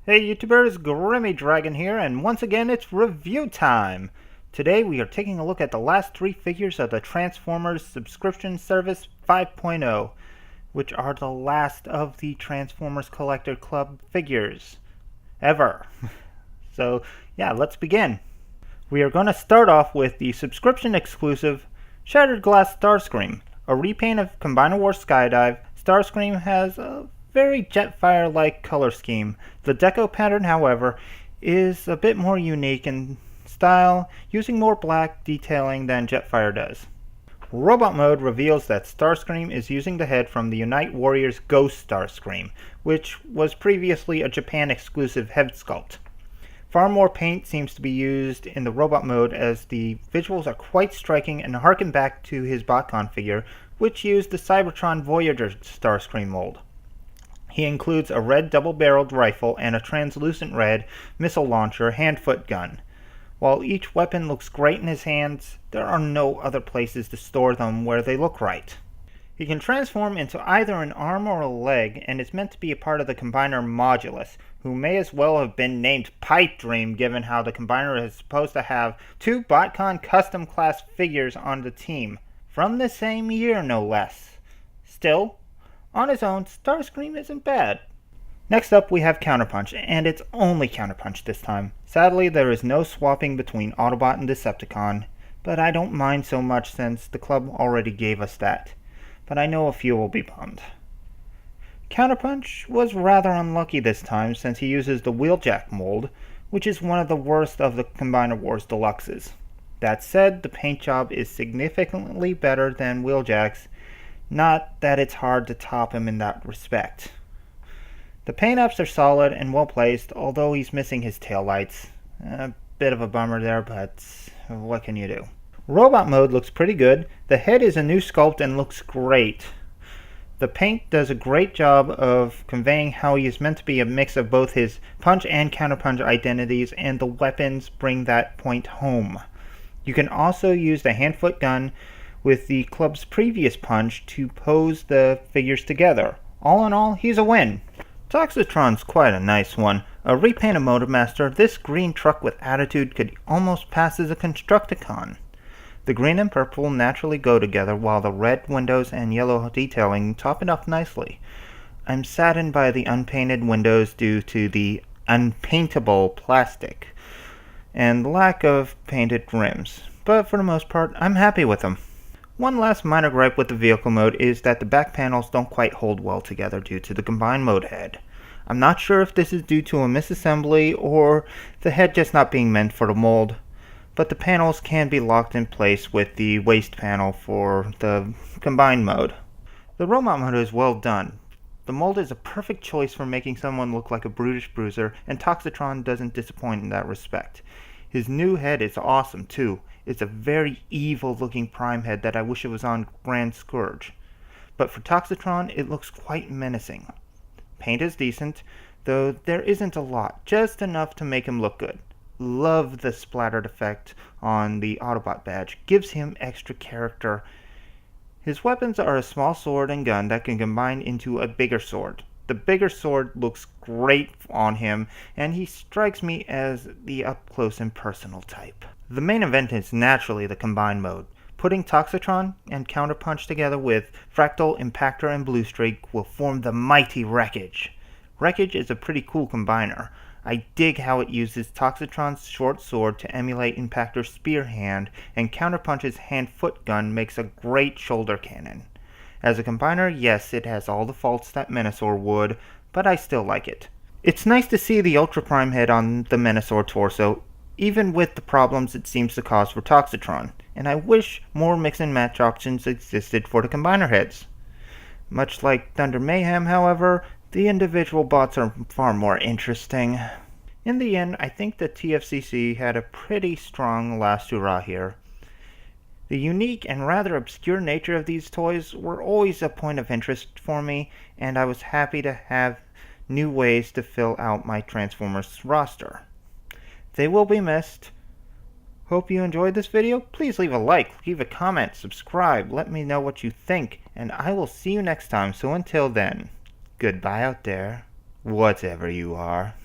Hey YouTubers, Grimmy Dragon here, and once again it's review time! Today we are taking a look at the last three figures of the Transformers Subscription Service 5.0, which are the last of the Transformers Collector Club figures. Ever. So yeah, let's begin. We are going to start off with the subscription exclusive Shattered Glass Starscream. A repaint of Combiner Wars Skydive, Starscream has a very Jetfire-like color scheme. The deco pattern, however, is a bit more unique in style, using more black detailing than Jetfire does. Robot mode reveals that Starscream is using the head from the Unite Warriors Ghost Starscream, which was previously a Japan-exclusive head sculpt. Far more paint seems to be used in the robot mode, as the visuals are quite striking and harken back to his BotCon figure, which used the Cybertron Voyager Starscream mold. He includes a red double-barreled rifle and a translucent red missile launcher hand-foot gun. While each weapon looks great in his hands, there are no other places to store them where they look right. He can transform into either an arm or a leg, and is meant to be a part of the Combiner Modulus, who may as well have been named Pipe Dream, given how the Combiner is supposed to have two BotCon custom class figures on the team, from the same year no less. Still, on his own, Starscream isn't bad. Next up we have Counterpunch, and it's only Counterpunch this time. Sadly, there is no swapping between Autobot and Decepticon, but I don't mind so much since the club already gave us that. But I know a few will be bummed. Counterpunch was rather unlucky this time since he uses the Wheeljack mold, which is one of the worst of the Combiner Wars Deluxes. That said, the paint job is significantly better than Wheeljack's, not that it's hard to top him in that respect. The paint-ups are solid and well placed, although he's missing his taillights. A bit of a bummer there, but what can you do? Robot mode looks pretty good. The head is a new sculpt and looks great. The paint does a great job of conveying how he is meant to be a mix of both his punch and counterpunch identities, and the weapons bring that point home. You can also use the hand-foot gun with the club's previous punch to pose the figures together. All in all, he's a win. Toxitron's quite a nice one. A repaint of Motormaster, this green truck with attitude could almost pass as a Constructicon. The green and purple naturally go together, while the red windows and yellow detailing top it up nicely. I'm saddened by the unpainted windows due to the unpaintable plastic and the lack of painted rims, but for the most part, I'm happy with them. One last minor gripe with the vehicle mode is that the back panels don't quite hold well together due to the combined mode head. I'm not sure if this is due to a misassembly or the head just not being meant for the mold, but the panels can be locked in place with the waist panel for the combined mode. The robot mode is well done. The mold is a perfect choice for making someone look like a brutish bruiser, and Toxitron doesn't disappoint in that respect. His new head is awesome too. It's a very evil looking Prime head that I wish it was on Grand Scourge. But for Toxitron, it looks quite menacing. Paint is decent, though there isn't a lot, just enough to make him look good. Love the splattered effect on the Autobot badge, gives him extra character. His weapons are a small sword and gun that can combine into a bigger sword. The bigger sword looks great on him, and he strikes me as the up-close and personal type. The main event is naturally the combined mode. Putting Toxitron and Counterpunch together with Fractal, Impactor, and Bluestreak will form the mighty Wreckage. Wreckage is a pretty cool combiner. I dig how it uses Toxitron's short sword to emulate Impactor's spear hand, and Counterpunch's hand-foot gun makes a great shoulder cannon. As a combiner, yes, it has all the faults that Menasor would, but I still like it. It's nice to see the Ultra Prime head on the Menasor torso, even with the problems it seems to cause for Toxitron, and I wish more mix and match options existed for the combiner heads. Much like Thunder Mayhem, however, the individual bots are far more interesting. In the end, I think the TFCC had a pretty strong last hurrah here. The unique and rather obscure nature of these toys were always a point of interest for me, and I was happy to have new ways to fill out my Transformers roster. They will be missed. Hope you enjoyed this video. Please leave a like, leave a comment, subscribe, let me know what you think, and I will see you next time. So until then, goodbye out there. Whatever you are.